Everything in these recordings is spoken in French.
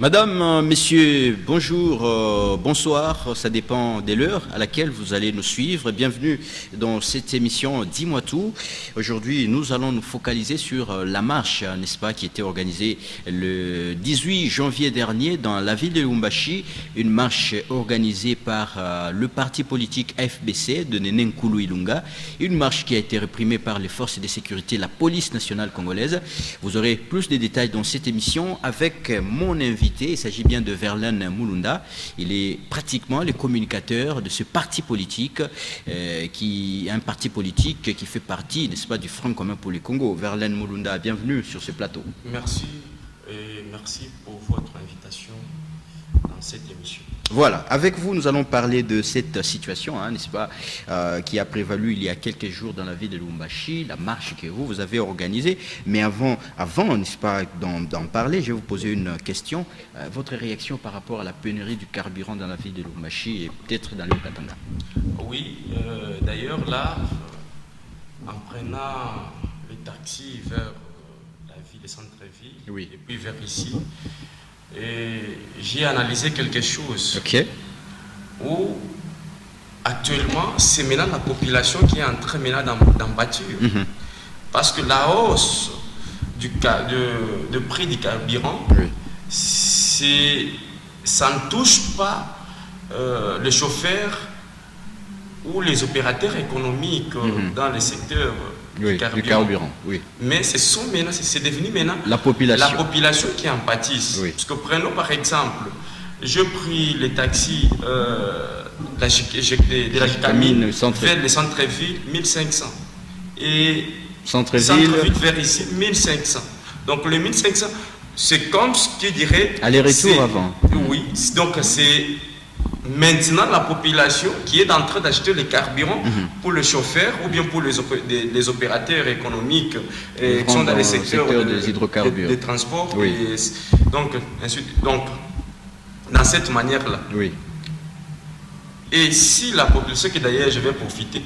Madame, messieurs, bonjour, bonsoir, ça dépend de l'heure à laquelle vous allez nous suivre. Bienvenue dans cette émission Dis-moi tout. Aujourd'hui, nous allons nous focaliser sur la marche, n'est-ce pas, qui était organisée le 18 janvier dernier dans la ville de Lubumbashi. Une marche organisée par le parti politique FBC de Néné Nkoulou Ilunga. Une marche qui a été réprimée par les forces de sécurité, la police nationale congolaise. Vous aurez plus de détails dans cette émission avec mon invité. Il s'agit bien de Verlaine Mulunda. Il est pratiquement le communicateur de ce parti politique, qui est un parti politique qui fait partie, n'est-ce pas, du Front commun pour le Congo. Verlaine Mulunda, bienvenue sur ce plateau. Merci et merci pour votre invitation dans cette émission. Voilà, avec vous, nous allons parler de cette situation, n'est-ce pas, qui a prévalu il y a quelques jours dans la ville de Lubumbashi, la marche que vous avez organisée. Mais avant n'est-ce pas, d'en parler, je vais vous poser une question. Votre réaction par rapport à la pénurie du carburant dans la ville de Lubumbashi et peut-être dans le Katanga? Oui, d'ailleurs là, en prenant le taxi vers la ville, le centre-ville, oui, et puis vers ici, et j'ai analysé quelque chose. Ok. Où actuellement, c'est maintenant la population qui est en train maintenant d'en bâtir. Parce que la hausse de prix du carburant, oui, ça ne touche pas les chauffeurs ou les opérateurs économiques dans le secteur oui, du carburant. Oui. Mais c'est devenu maintenant la population qui en pâtisse. Oui. Parce que prenons par exemple, je pris les taxis de la Jicamine vers le centre-ville, 1500. Et centre-ville vers ici, 1500. Donc le 1500, c'est comme ce qui dirait... aller-retour avant. Oui, donc c'est... Maintenant, la population qui est en train d'acheter les carburants pour les chauffeurs ou bien pour les opérateurs économiques qui sont dans les secteurs des hydrocarbures, des transports. Oui. Donc, dans cette manière-là. Oui. Et si la population, que d'ailleurs je vais profiter,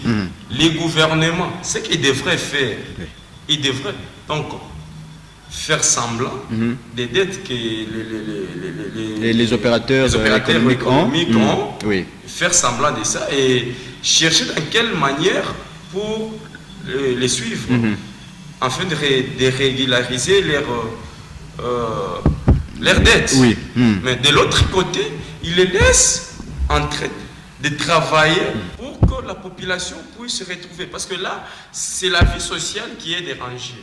les gouvernements, ce qu'ils devraient faire, ils devraient donc faire semblant des dettes que les opérateurs économiques ont, oui, faire semblant de ça et chercher dans quelle manière pour les suivre, afin de régulariser leurs dettes. Oui. Mais de l'autre côté, ils les laissent en train de travailler pour que la population puisse se retrouver. Parce que là, c'est la vie sociale qui est dérangée.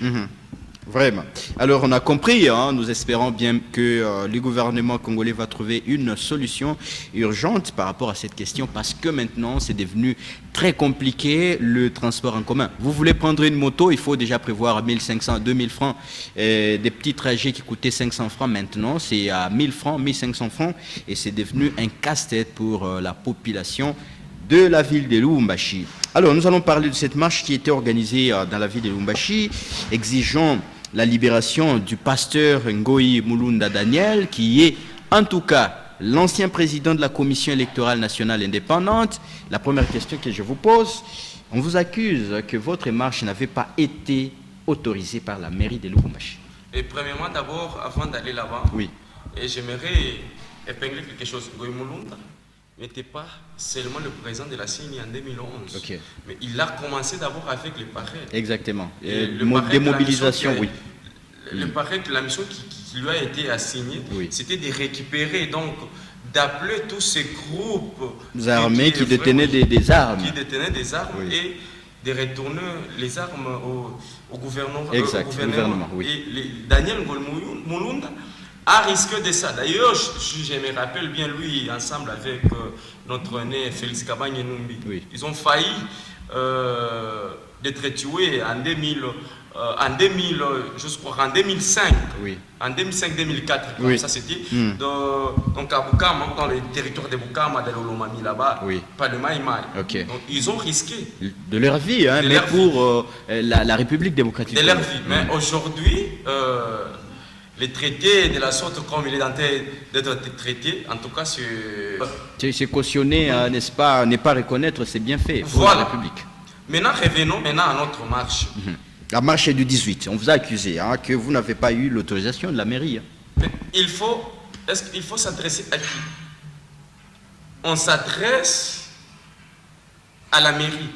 Vraiment. Alors on a compris, nous espérons bien que le gouvernement congolais va trouver une solution urgente par rapport à cette question parce que maintenant c'est devenu très compliqué le transport en commun. Vous voulez prendre une moto, il faut déjà prévoir 1500, 2000 francs. Des petits trajets qui coûtaient 500 francs maintenant, c'est à 1000 francs, 1500 francs et c'est devenu un casse-tête pour la population de la ville de Lubumbashi. Alors nous allons parler de cette marche qui était organisée dans la ville de Lubumbashi, exigeant la libération du pasteur Ngoï Mulunda Daniel, qui est en tout cas l'ancien président de la Commission électorale nationale indépendante. La première question que je vous pose, on vous accuse que votre marche n'avait pas été autorisée par la mairie de Lubumbashi. Et premièrement, d'abord, avant d'aller là-bas, oui, et j'aimerais épingler quelque chose. Ngoï Mulunda n'était pas seulement le président de la CENI en 2011, okay, mais il a commencé d'abord avec les parrains. Exactement. Démobilisation, oui. Le parrain, la mission qui lui a été assignée, oui, c'était de récupérer, donc d'appeler tous ces groupes armés qui détenaient des armes. Oui, et de retourner les armes au gouvernement. Exact, au gouvernement, oui. Et Daniel Mulunda a risqué de ça. D'ailleurs, je me rappelle bien, lui, ensemble avec notre aîné Félix Kabange-Numbi, oui, ils ont failli d'être tués en 2005, oui, en 2005-2004, oui, ça c'était, donc à Bukama, dans le territoire de Bukama, de l'Olomami là-bas, oui, pas de Maï Maï. Okay. Donc ils ont risqué de leur vie, mais pour la République démocratique. De leur vie. Mais aujourd'hui, les traités de la sorte comme il est en train d'être traité, en tout cas c'est cautionné, n'est-ce pas, ne pas reconnaître ses bienfaits pour la République. Maintenant, revenons à notre marche. La marche est du 18. On vous a accusé que vous n'avez pas eu l'autorisation de la mairie. Mais il faut est-ce qu'il faut s'adresser à qui? On s'adresse à la mairie.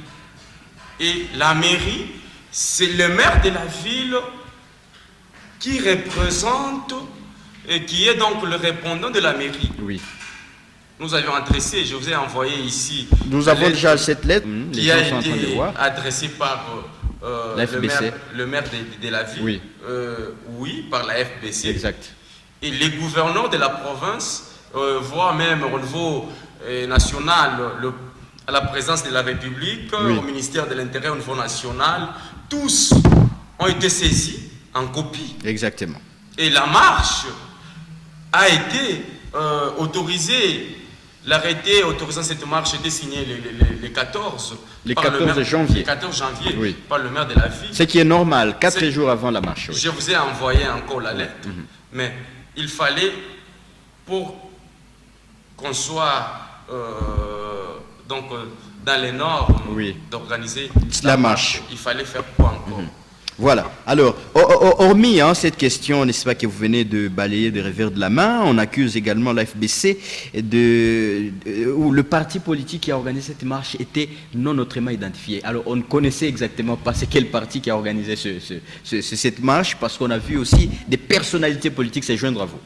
Et la mairie, c'est le maire de la ville qui représente et qui est donc le répondant de la mairie. Oui. Nous avions adressé, je vous ai envoyé ici. Nous avons déjà cette lettre qui a été adressée par le maire de la ville. Oui. Oui, par la FBC. Exact. Et les gouverneurs de la province, voire même au niveau national, à la présidence de la République, oui. Au ministère de l'Intérieur au niveau national, tous ont été saisis en copie. Exactement. Et la marche a été autorisée. L'arrêté autorisant cette marche était signé le 14 janvier. Le 14 janvier Oui. Par le maire de la ville. Ce qui est normal, 4 jours avant la marche. Oui. Je vous ai envoyé encore la lettre, mais il fallait, pour qu'on soit dans les normes d'organiser la marche, il fallait faire quoi encore? Voilà. Alors, hormis cette question, n'est-ce pas, que vous venez de balayer de revers de la main, on accuse également la FBC où le parti politique qui a organisé cette marche était non autrement identifié. Alors, on ne connaissait exactement pas c'est quel parti qui a organisé cette marche, parce qu'on a vu aussi des personnalités politiques se joindre à vous.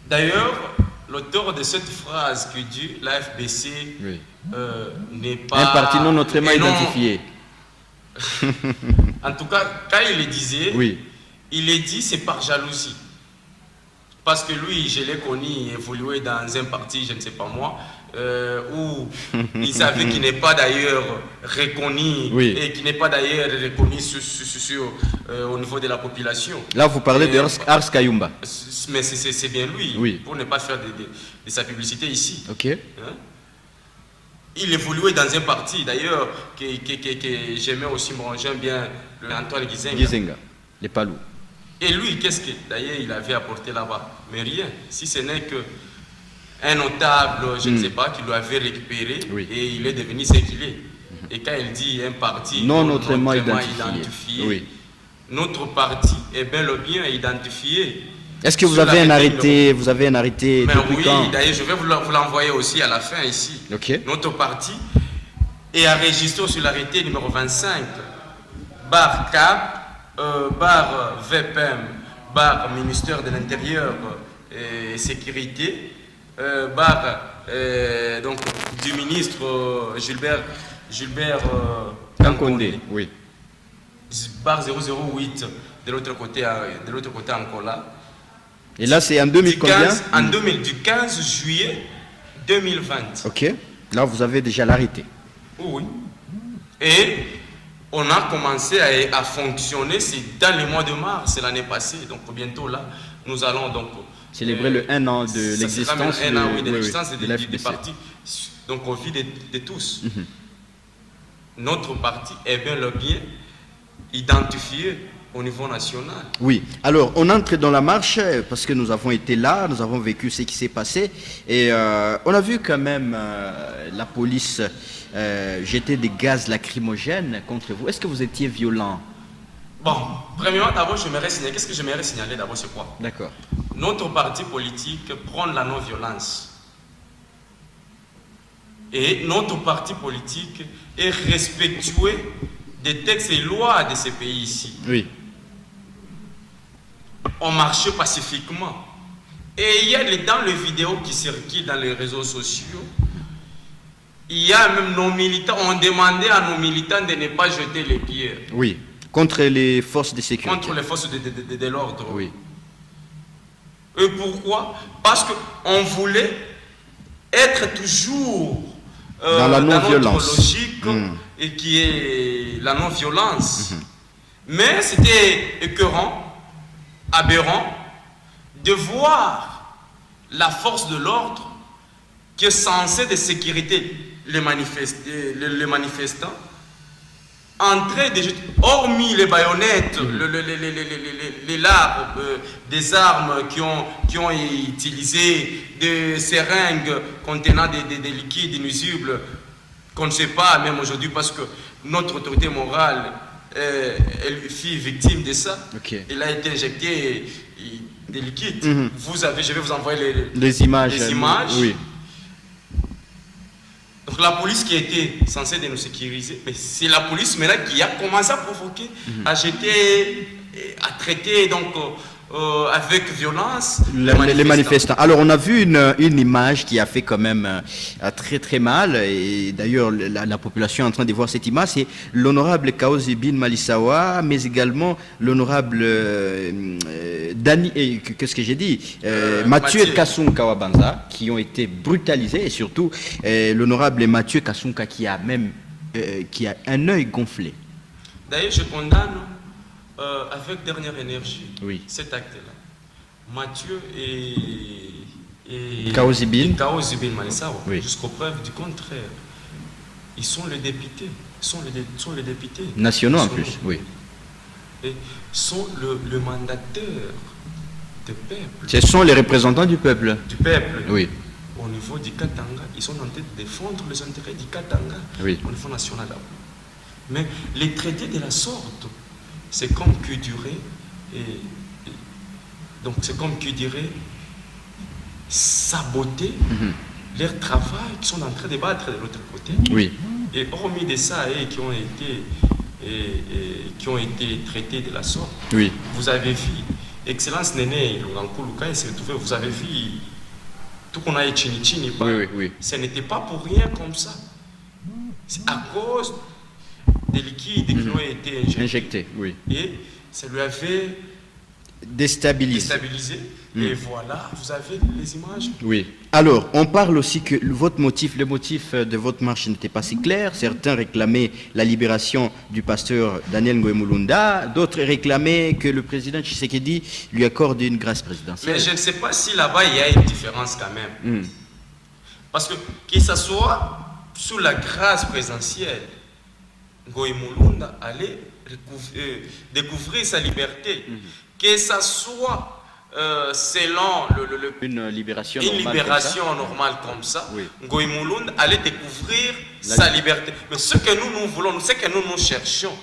D'ailleurs, l'auteur de cette phrase qui dit la FBC n'est pas... Un parti non autrement identifié. En tout cas, quand il le disait, il le dit, c'est par jalousie. Parce que lui, je l'ai connu évoluer dans un parti, je ne sais pas moi, où il savait qu'il n'est pas d'ailleurs reconnu et qui n'est pas d'ailleurs reconnu au niveau de la population. Là, vous parlez de Ars Kayumba. Mais c'est bien lui, pour ne pas faire de sa publicité ici. Ok. Hein? Il évoluait dans un parti, d'ailleurs, que j'aimais aussi, j'aime bien Antoine Gizenga. Les Palous. Et lui, qu'est-ce que, d'ailleurs, il avait apporté là-bas? Mais rien, si ce n'est qu'un notable, je ne sais pas, qui lui avait récupéré, et il est devenu ce qu'il est. Et quand il dit un parti non autrement identifié, notre parti est bel et bien identifié. Est-ce que vous avez un arrêté, Mais depuis oui, quand? d'ailleurs, je vais vous l'envoyer aussi à la fin ici. Notre parti est enregistré sur l'arrêté numéro 25, barre CAP, barre VPM, barre ministère de l'Intérieur et Sécurité, barre donc, du ministre Gilbert Kankondé, oui. Barre 008 de l'autre côté Angola. Et là, c'est en 2000 combien? Du 15 juillet 2020. Ok. Là, vous avez déjà l'arrêté. Oui. Et on a commencé à fonctionner, c'est dans le mois de mars, c'est l'année passée. Donc bientôt là, nous allons donc célébrer le 1 an de l'existence des partis. Donc au vu de tous. Notre parti est bien le bien identifié au niveau national. Oui. Alors, on entre dans la marche parce que nous avons été là, nous avons vécu ce qui s'est passé et on a vu quand même la police jeter des gaz lacrymogènes contre vous. Est-ce que vous étiez violent? Bon, premièrement, d'abord, j'aimerais signaler. Qu'est-ce que j'aimerais signaler d'abord, c'est quoi? D'accord. Notre parti politique prône la non-violence. Et notre parti politique est respectueux des textes et lois de ces pays ici. Oui. On marchait pacifiquement. Et il y a dans les vidéos qui circulent dans les réseaux sociaux, il y a même nos militants, on demandait à nos militants de ne pas jeter les pierres. Oui, contre les forces de sécurité. Contre les forces de l'ordre. Oui. Et pourquoi? Parce qu'on voulait être toujours dans la non-violence. Notre logique, et qui est la non-violence. Mais c'était écœurant, aberrant, de voir la force de l'ordre qui est censée de sécurité les manifestants entrer hormis les baïonnettes, les larves, des armes qui ont utilisé, des seringues contenant des liquides inusibles qu'on ne sait pas même aujourd'hui parce que notre autorité morale elle fut victime de ça. Okay. Il a été injecté des liquides. Je vais vous envoyer les images. Les images. Oui. Donc la police qui était censée de nous sécuriser, mais c'est la police maintenant qui a commencé à provoquer, à jeter, à traiter donc avec violence les manifestants. Alors on a vu une image qui a fait quand même très très mal, et d'ailleurs la population est en train de voir cette image, c'est l'honorable Kaozi Bin Malisawa, mais également l'honorable qu'est-ce que j'ai dit, Mathieu Kassunka Wabanza, qui ont été brutalisés, et surtout l'honorable Mathieu Kassunka qui a même qui a un œil gonflé. D'ailleurs je condamne avec dernière énergie, cet acte-là. Mathieu et Kaozi Bin Malisawa, jusqu'aux preuves du contraire, ils sont les députés, sont les députés nationaux en plus, et sont le mandataire du peuple. Ce sont les représentants du peuple. Oui. Au niveau du Katanga, ils sont en train de défendre les intérêts du Katanga au niveau national. Mais les traités de la sorte, c'est comme que durer donc c'est comme que dirait saboter leur travail qu'ils sont en train de battre de l'autre côté. Et hormis de ça qui ont été traités de la sorte, vous avez vu Excellence Néné Lugankuluka, vous avez vu tout qu'on a eu Chini, ce n'était pas pour rien comme ça. C'est à cause des liquides qui ont été injectés. Et ça lui avait déstabilisé. Et voilà, vous avez les images. Alors, on parle aussi que le motif de votre marche n'était pas si clair. Certains réclamaient la libération du pasteur Daniel Ngoemulunda, d'autres réclamaient que le président Tshisekedi lui accorde une grâce présidentielle. Mais je ne sais pas si là-bas il y a une différence quand même. Parce que ce soit sous la grâce présidentielle, Ngoemulunda allait découvrir sa liberté. Que ça soit selon une libération normale comme ça, Ngoemulunda allait découvrir sa liberté. Mais ce que nous voulons, ce que nous cherchons,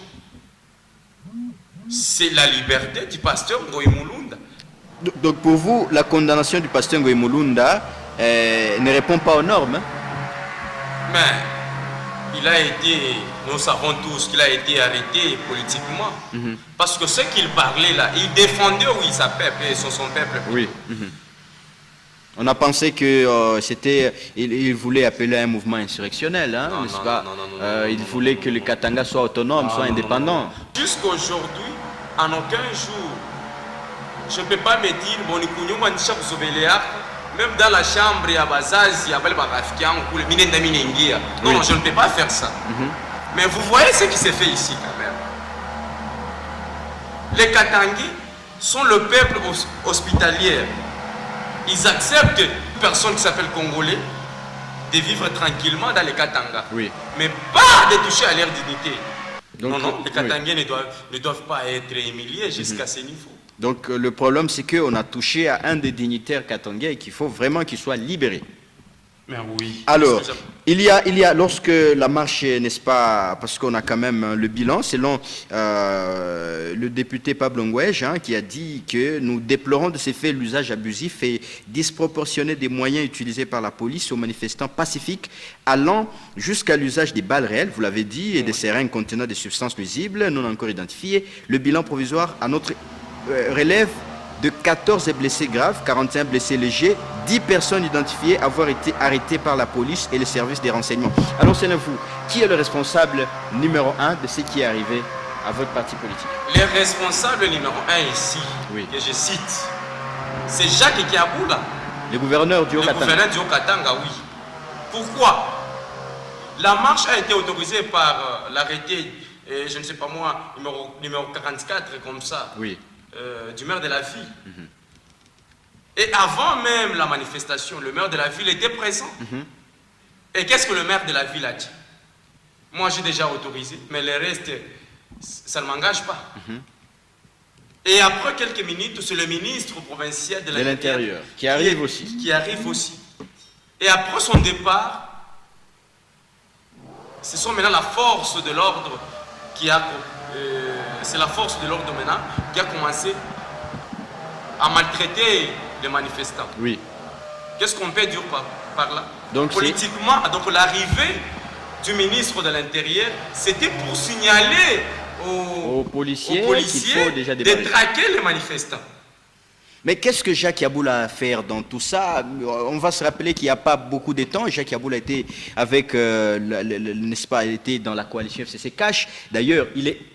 c'est la liberté du pasteur Ngoemulunda. Donc pour vous, la condamnation du pasteur Ngoemulunda ne répond pas aux normes. Mais nous savons tous qu'il a été arrêté politiquement. Parce que ce qu'il parlait là, il défendait sa peuple et son peuple. On a pensé que il voulait appeler un mouvement insurrectionnel, n'est-ce pas? Il voulait que le Katanga soit autonome, soit indépendant. Jusqu'aujourd'hui, en aucun jour, je ne peux pas me dire, même dans la chambre, il y a Bazazi, il y a non, je ne peux pas faire ça. Mais vous voyez ce qui s'est fait ici quand même. Les Katangais sont le peuple hospitalier. Ils acceptent une personne qui s'appelle Congolais de vivre tranquillement dans les Katanga. Mais pas de toucher à leur dignité. Donc, non, les Katangais ne doivent pas être humiliés jusqu'à ce niveau. Donc le problème, c'est qu'on a touché à un des dignitaires katangais et qu'il faut vraiment qu'il soit libéré. Mais oui. Alors, il y a, lorsque la marche, n'est-ce pas, parce qu'on a quand même le bilan, selon le député Pablo Ngouège, qui a dit que nous déplorons de ces faits l'usage abusif et disproportionné des moyens utilisés par la police aux manifestants pacifiques, allant jusqu'à l'usage des balles réelles, vous l'avez dit, et des seringues contenant des substances nuisibles non encore identifiées. Le bilan provisoire à notre relève de 14 blessés graves, 41 blessés légers, 10 personnes identifiées avoir été arrêtées par la police et les services des renseignements. Alors, c'est vous, qui est le responsable numéro 1 de ce qui est arrivé à votre parti politique? Le responsable numéro 1 ici, que je cite, c'est Jacques Kiaboula. Le gouverneur du Haut-Katanga. Le gouverneur du Haut-Katanga, oui. Pourquoi? La marche a été autorisée par l'arrêté, je ne sais pas moi, numéro 44, comme ça. Du maire de la ville. Et avant même la manifestation, le maire de la ville était présent. Et qu'est-ce que le maire de la ville a dit? Moi, j'ai déjà autorisé, mais le reste, ça ne m'engage pas. Et après quelques minutes, c'est le ministre provincial de l'Intérieur qui arrive aussi. Et après son départ, ce sont maintenant la force de l'ordre qui a... c'est la force de l'ordre maintenant qui a commencé a maltraité les manifestants. Oui. Qu'est-ce qu'on peut dire par là? Donc, politiquement, donc l'arrivée du ministre de l'Intérieur, c'était pour signaler aux policiers qu'il faut déjà de traquer les manifestants. Mais qu'est-ce que Jacques Yaboula a à faire dans tout ça? On va se rappeler qu'il n'y a pas beaucoup de temps. Jacques Yaboula était avec, n'est-ce pas, il était dans la coalition FCC Cash. D'ailleurs,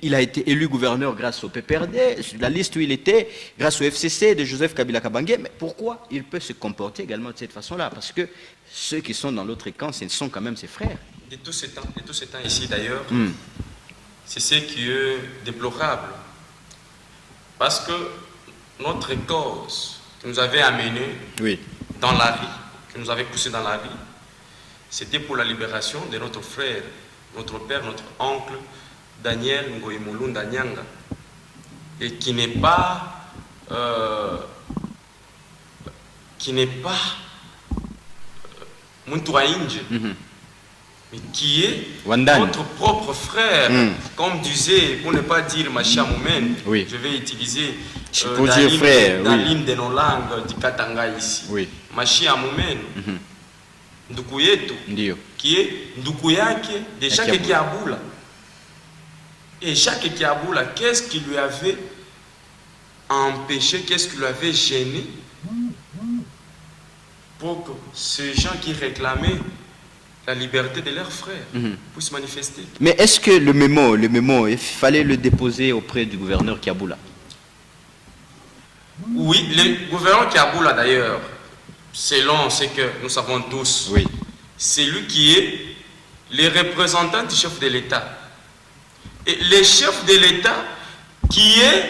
il a été élu gouverneur grâce au PPRD, sur la liste où il était, grâce au FCC de Joseph Kabila Kabange. Mais pourquoi il peut se comporter également de cette façon-là? Parce que ceux qui sont dans l'autre camp, ce sont quand même ses frères. De tout ce temps ici, d'ailleurs, c'est ce qui est déplorable. Parce que notre cause qui nous avait amenés dans la rue, qui nous avait poussés dans la rue, c'était pour la libération de notre frère, notre père, notre oncle, Daniel Ngoïmoulunda Nyanga, et qui n'est pas Muntouaïnje, mais qui est notre propre frère, comme disait, pour ne pas dire Machia Moumen, je vais utiliser dans l'hymne de nos langues du Katanga ici. Machia Moumen, Ndukuyetu, qui est Ndukuyake de Jacques Kiaboula. Et Jacques Kiaboula, qu'est-ce qui lui avait empêché, qu'est-ce qui lui avait gêné pour que ces gens qui réclamaient la liberté de leurs frères puissent manifester. Mais est-ce que le mémo, il fallait le déposer auprès du gouverneur Kiaboula? Oui, le gouverneur Kiaboula d'ailleurs, selon ce que nous savons tous, c'est lui qui est le représentant du chef de l'État. Et le chef de l'État qui est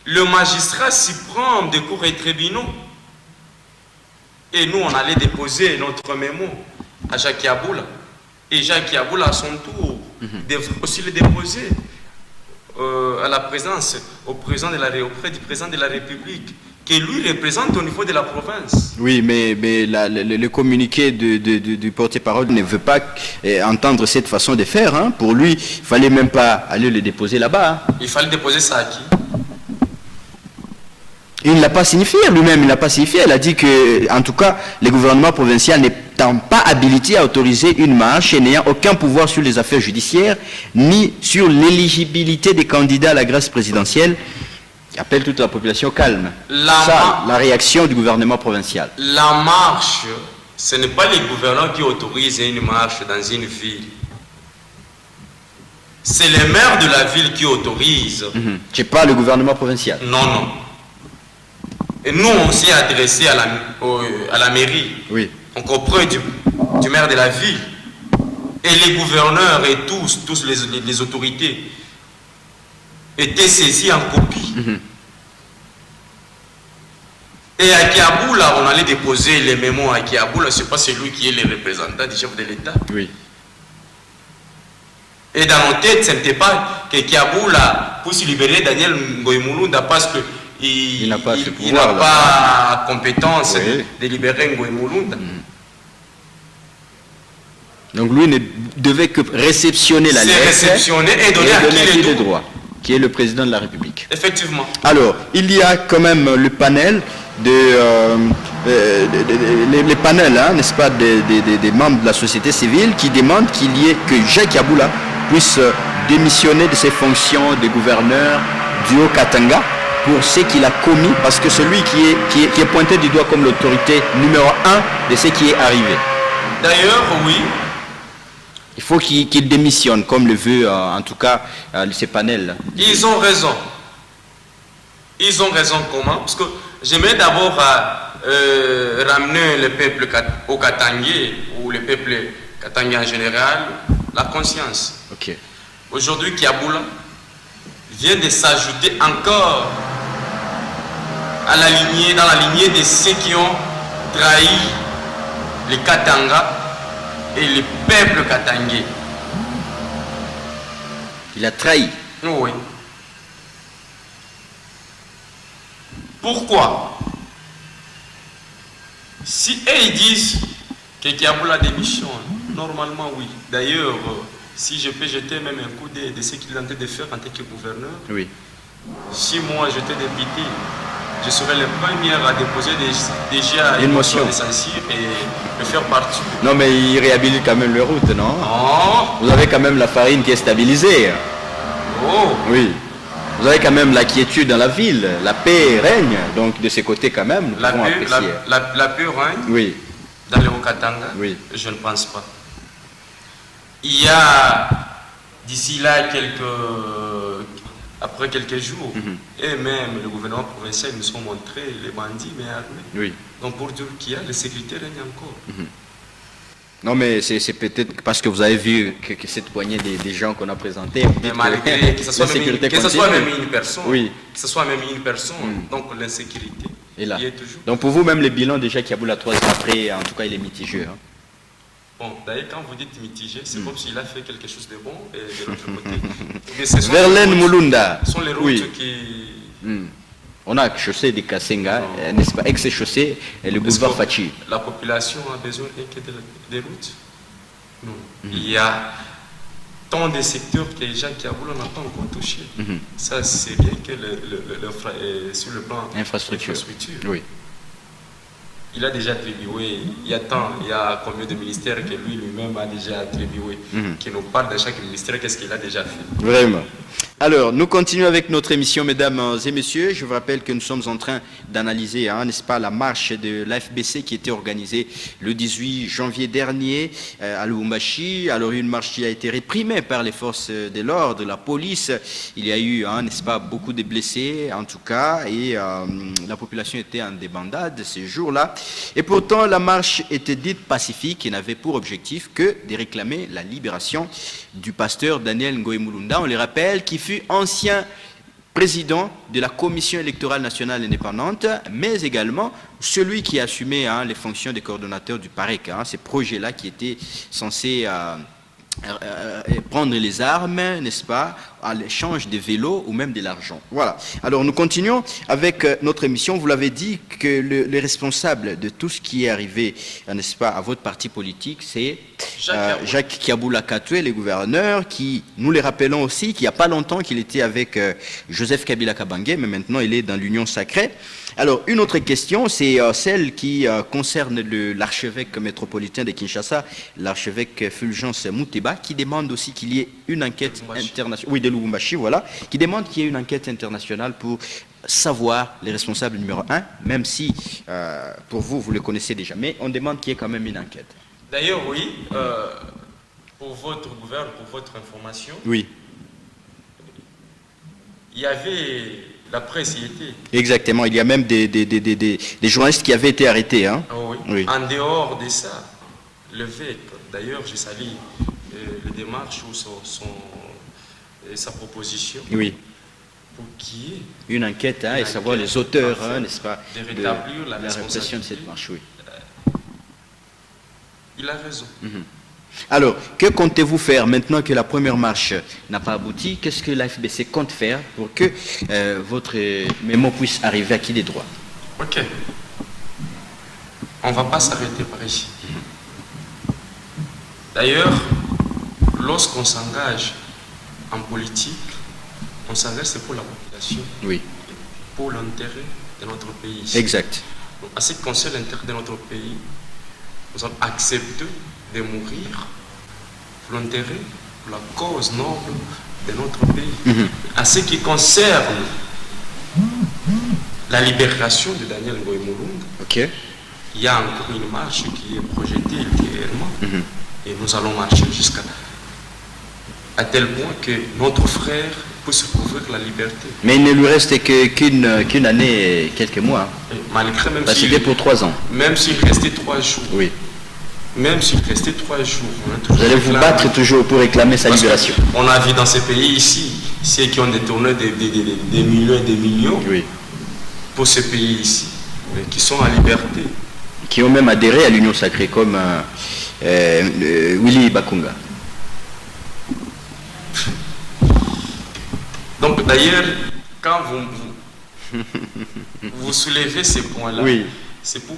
le magistrat suprême des cours et tribunaux. Et nous, on allait déposer notre mémo à Jacques Yaboula. Et Jacques Yaboula, à son tour, devrait aussi le déposer à la présidence, auprès du président de la République, qui lui représente au niveau de la province. Oui, mais le communiqué du porte-parole ne veut pas entendre cette façon de faire. Hein. Pour lui, il ne fallait même pas aller le déposer là-bas. Hein. Il fallait déposer ça à qui? Il ne l'a pas signifié lui-même, il n'a pas signifié. Il a dit que, en tout cas, le gouvernement provincial n'étant pas habilité à autoriser une marche et n'ayant aucun pouvoir sur les affaires judiciaires, ni sur l'éligibilité des candidats à la grâce présidentielle, il appelle toute la population calme. La réaction du gouvernement provincial. La marche, ce n'est pas les gouverneurs qui autorisent une marche dans une ville. C'est les maires de la ville qui autorisent. C'est pas le gouvernement provincial. Non, non. Et nous, on s'est adressé à la mairie, donc auprès du maire de la ville, et les gouverneurs et tous les autorités étaient saisis en copie. Et à Kiaboula, on allait déposer les mémos à Kiaboula, c'est pas celui qui est le représentant du chef de l'État. Et dans nos têtes, ce n'était pas que Kiaboula puisse libérer Daniel Ngoïmoulunda parce que il n'a pas compétence de libérer Ngoïmoulunda. Donc lui ne devait que réceptionner la lettre. Réceptionner et donner à qui les droits, qui est le président de la République. Effectivement. Alors, il y a quand même le panel les panels, hein, n'est-ce pas, des membres de la société civile qui demandent que Jacques Yaboula puisse démissionner de ses fonctions de gouverneur du Haut-Katanga pour ce qu'il a commis, parce que celui qui est pointé du doigt comme l'autorité numéro 1 de ce qui est arrivé. D'ailleurs, oui. Il faut qu'il démissionne, comme le veut en tout cas ces panels. Ils ont raison. Ils ont raison comment? Parce que j'aimerais d'abord ramener le peuple au Katangé, ou le peuple katangé en général, la conscience. Aujourd'hui, Kiaboula vient de s'ajouter encore dans la lignée de ceux qui ont trahi les Katanga et le peuple katangé. Il a trahi. Oui. Pourquoi? Si ils disent que Kiaboula démissionne, normalement oui. D'ailleurs, si je peux jeter même un coup de ce qu'il est en train de faire en tant que gouverneur, oui. Si moi j'étais député je serai le premier à déposer déjà Une motion de censure et le faire partir. Non, mais il réhabilite quand même les routes, non? Non. Vous avez quand même la farine qui est stabilisée. Oh. Oui. Vous avez quand même la quiétude dans la ville. La paix règne. Donc, de ces côtés, quand même, nous pouvons apprécier. La paix règne. Oui. Dans le Haut-Katanga, oui. Je ne pense pas. Il y a d'ici là après quelques jours, et même le gouvernement provincial nous ont montré les bandits mais armés. Oui. Donc pour dire qu'il y a, la sécurité règne encore. Non, mais c'est peut-être parce que vous avez vu que cette poignée des gens qu'on a présentés. Mais malgré que ce soit même une personne, oui. Que ce soit même une personne, donc l'insécurité. Et là. Y est toujours. Donc pour vous, même le bilan déjà qui a bout la 3 ans après, en tout cas, il est mitigé. Hein. Bon, d'ailleurs, quand vous dites mitigé, c'est comme s'il a fait quelque chose de bon et de l'autre côté. Verlaine Mulunda. Ce sont les routes qui. On a chaussée des Kassenga, n'est-ce pas, ex-chaussée, et le boulevard Fachi. La population a besoin des routes? Non. Il y a tant de secteurs que les gens qui n'ont pas encore touché. Ça, c'est bien que sur le plan infrastructure. Oui. Il a déjà attribué, il y a combien de ministères que lui-même a déjà attribué, qui nous parle de chaque ministère, qu'est-ce qu'il a déjà fait. Vraiment. Alors, nous continuons avec notre émission, mesdames et messieurs. Je vous rappelle que nous sommes en train d'analyser, n'est-ce pas, la marche de l'AFBC qui était organisée le 18 janvier dernier à Lubumbashi. Alors, une marche qui a été réprimée par les forces de l'ordre, la police. Il y a eu, n'est-ce pas, beaucoup de blessés, en tout cas, et la population était en débandade ces jours-là. Et pourtant, la marche était dite pacifique et n'avait pour objectif que de réclamer la libération du pasteur Daniel Ngoï Mulunda. On le rappelle, qui fut ancien président de la Commission électorale nationale indépendante, mais également celui qui assumait les fonctions de coordonnateur du PAREC, ces projets-là qui étaient censés prendre les armes, n'est-ce pas, à l'échange des vélos ou même de l'argent. Voilà. Alors nous continuons avec notre émission. Vous l'avez dit que les responsables de tout ce qui est arrivé, n'est-ce pas, à votre parti politique, c'est Jacques Kiaboula Katoué, le gouverneur, qui, nous les rappelons aussi, qu'il n'y a pas longtemps qu'il était avec Joseph Kabila Kabange, mais maintenant il est dans l'Union sacrée. Alors, une autre question, c'est celle qui concerne l'archevêque métropolitain de Kinshasa, l'archevêque Fulgence Mouteba, qui demande aussi qu'il y ait une enquête internationale, oui, de Lubumbashi, voilà, qui demande qu'il y ait une enquête internationale pour savoir les responsables numéro 1, même si, pour vous, vous le connaissez déjà, mais on demande qu'il y ait quand même une enquête. D'ailleurs, oui, pour votre gouvernement, pour votre information, oui. Il y avait... La presse y était. Exactement, il y a même des journalistes qui avaient été arrêtés. Hein. Oh oui. Oui. En dehors de ça, le VEC, d'ailleurs, je salue les démarches ou sa proposition. Oui. Pour qu'il y ait une enquête et savoir les auteurs, n'est-ce pas, de rétablir la répression de cette marche. Oui. Il a raison. Alors, que comptez-vous faire maintenant que la première marche n'a pas abouti? Qu'est-ce que l'AFBC compte faire pour que votre mémo puisse arriver à qui des droits? Ok. On ne va pas s'arrêter par ici. D'ailleurs, lorsqu'on s'engage en politique, on s'engage c'est pour la population. Oui. Pour l'intérêt de notre pays. Exact. Donc, à ce qui concerne l'intérêt de notre pays, nous avons accepté de mourir pour l'intérêt, pour la cause noble de notre pays. À ce qui concerne la libération de Daniel Ngoï Mulunda, il y a encore une marche qui est projetée ultérieurement et nous allons marcher jusqu'à tel point que notre frère puisse couvrir la liberté. Mais il ne lui reste qu'une année et quelques mois. Malgré même parce qu'il est pour 3 ans. Même s'il restait 3 jours. Oui. Même s'il restait 3 jours. Vous allez vous battre toujours pour réclamer sa libération. On a vu dans ces pays ici, ceux qui ont détourné des millions et des millions pour ces pays ici, qui sont en liberté. Qui ont même adhéré à l'Union sacrée, comme Willy Bakunga. Donc d'ailleurs, quand vous soulevez ces points-là, c'est pour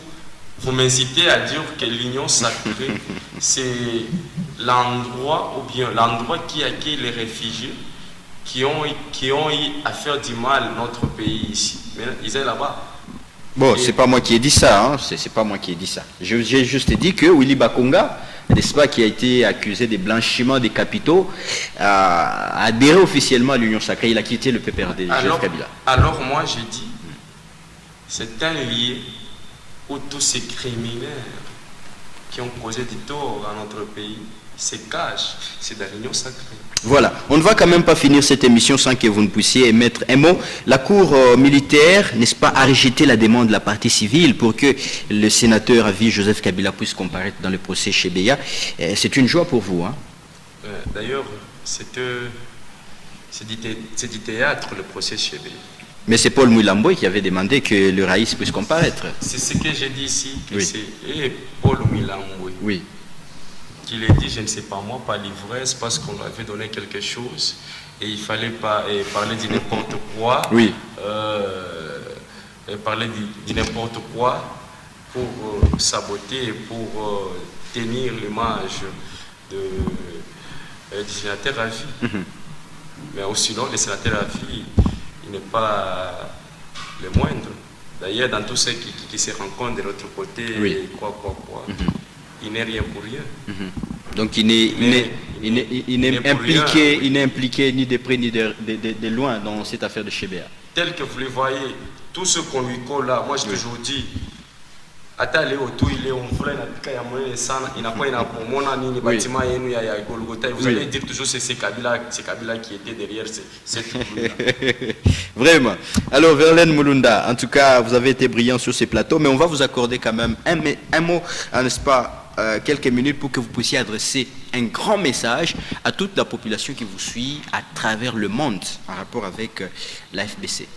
vous m'incitez à dire que l'Union sacrée, c'est l'endroit ou bien l'endroit qui accueille les réfugiés qui ont eu à faire du mal à notre pays ici. mais ils sont là-bas. Bon, c'est pas moi qui ai dit ça, hein. C'est pas moi qui ai dit ça. J'ai juste dit que Willy Bakonga, n'est-ce pas, qui a été accusé de blanchiment des capitaux, a adhéré officiellement à l'Union Sacrée. Il a quitté le PPRD, Joseph Kabila. Alors moi j'ai dit, c'est un lié où tous ces criminels qui ont causé du tort à notre pays se cachent, c'est dans l'Union Sacrée. Voilà, on ne va quand même pas finir cette émission sans que vous ne puissiez émettre un mot. La Cour militaire, n'est-ce pas, a rejeté la demande de la partie civile pour que le sénateur à vie Joseph Kabila puisse comparaître dans le procès chez Beya. C'est une joie pour vous, hein? D'ailleurs, c'est du théâtre, le procès chez Beya. Mais c'est Paul Moulamboy qui avait demandé que le Raïs puisse comparaître. C'est ce que j'ai dit ici, que oui. C'est Paul Moulamboy. Oui. Qu'il ait dit, je ne sais pas moi, pas l'ivresse, parce qu'on avait donné quelque chose et il fallait pas parler de n'importe quoi. Oui. Parler de n'importe quoi pour saboter, pour tenir l'image du sénateur à vie. Mais sinon, le sénateur à vie, il n'est pas le moindre. D'ailleurs, dans tous ceux qui se rencontrent de l'autre côté, oui. Il n'est rien pour rien. Donc il n'est impliqué ni de près ni de loin dans cette affaire de Chebea. Tel que vous le voyez, tout ce qu'on lui colle là, moi j'ai toujours dit, attends, il est en vrai, il n'a pas un bâtiment, vous allez dire toujours que c'est Kabila qui était derrière cette troupe-là. Vraiment. Alors Verlaine Mulunda, en tout cas, vous avez été brillant sur ces plateaux, mais on va vous accorder quand même un mot, n'est-ce pas, quelques minutes pour que vous puissiez adresser un grand message à toute la population qui vous suit à travers le monde en rapport avec la FBC.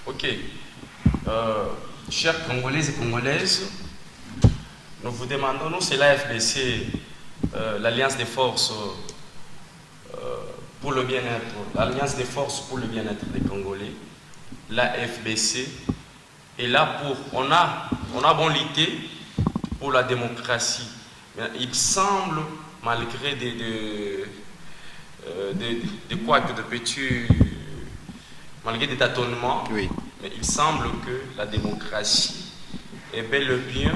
Ok. Chers Congolaises et Congolaises, nous vous demandons, nous c'est la FBC, l'Alliance des forces pour le bien-être, l'Alliance des forces pour le bien-être des Congolais, la FBC est là pour, on a bon lutté pour la démocratie. Mais il semble, malgré malgré des tâtonnements, oui. Mais il semble que la démocratie est bel et bien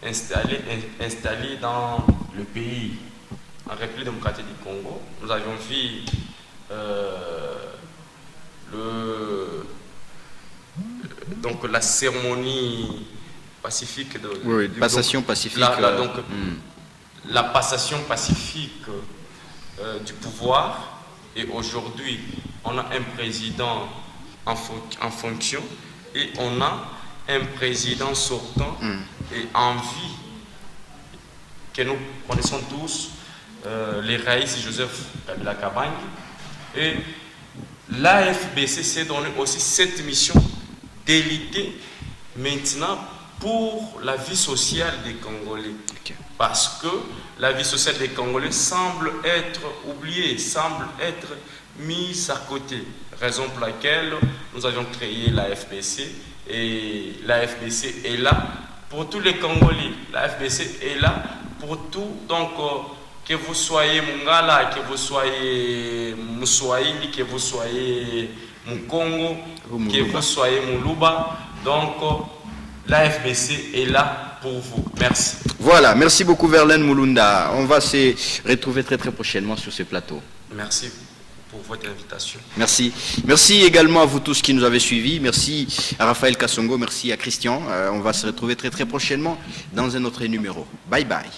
installée dans le pays. En République démocratique du Congo, nous avions vu donc la cérémonie pacifique passation pacifique. La passation pacifique du pouvoir. Et aujourd'hui, on a un président en fonction et on a un président sortant et en vie que nous connaissons tous, les Raïs Joseph Kabila Kabange. Et l'AFBC s'est donné aussi cette mission d'éliter maintenant pour la vie sociale des Congolais. Okay. Parce que la vie sociale des Congolais semble être oubliée, semble être mise à côté. Raison pour laquelle nous avions créé la FBC et la FBC est là pour tous les Congolais. La FBC est là pour tout. Donc, que vous soyez Mungala, que vous soyez Moussoaïli, que vous soyez Mukongo, que vous soyez Muluba. Donc, la FBC est là pour vous. Merci. Voilà, merci beaucoup Verlaine Mulunda. On va se retrouver très très prochainement sur ce plateau. Merci pour votre invitation. Merci. Merci également à vous tous qui nous avez suivis. Merci à Raphaël Kassongo, merci à Christian. On va se retrouver très très prochainement dans un autre numéro. Bye bye.